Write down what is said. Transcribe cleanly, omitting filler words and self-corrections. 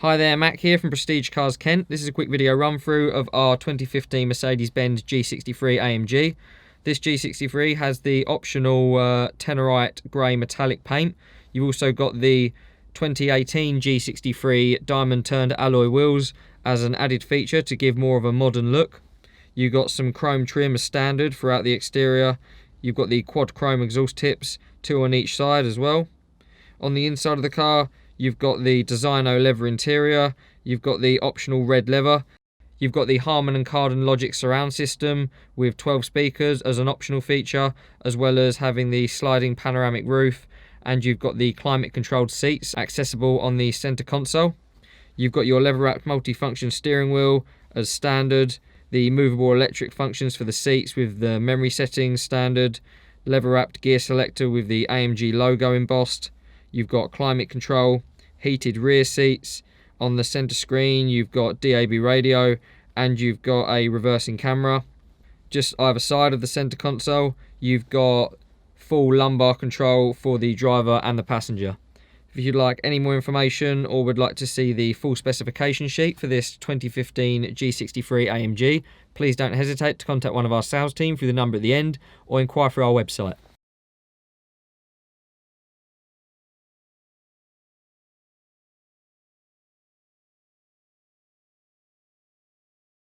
Hi there, Mac here from Prestige Cars Kent. This is a quick video run through of our 2015 Mercedes-Benz G63 AMG. This G63 has the optional Tenorite grey metallic paint. You've also got the 2018 G63 diamond turned alloy wheels as an added feature to give more of a modern look. You've got some chrome trim as standard throughout the exterior. You've got the quad chrome exhaust tips, 2 on each side as well. On the inside of the car, you've got the Designo leather interior, you've got the optional red leather, you've got the Harman and Kardon Logic surround system with 12 speakers as an optional feature, as well as having the sliding panoramic roof, and you've got the climate controlled seats accessible on the center console. You've got your leather wrapped multi-function steering wheel as standard, the movable electric functions for the seats with the memory settings standard, leather wrapped gear selector with the AMG logo embossed. You've got climate control, heated rear seats. On the center screen, you've got DAB radio, and you've got a reversing camera. Just either side of the center console, you've got full lumbar control for the driver and the passenger. If you'd like any more information or would like to see the full specification sheet for this 2015 G63 AMG, please don't hesitate to contact one of our sales team through the number at the end or inquire through our website.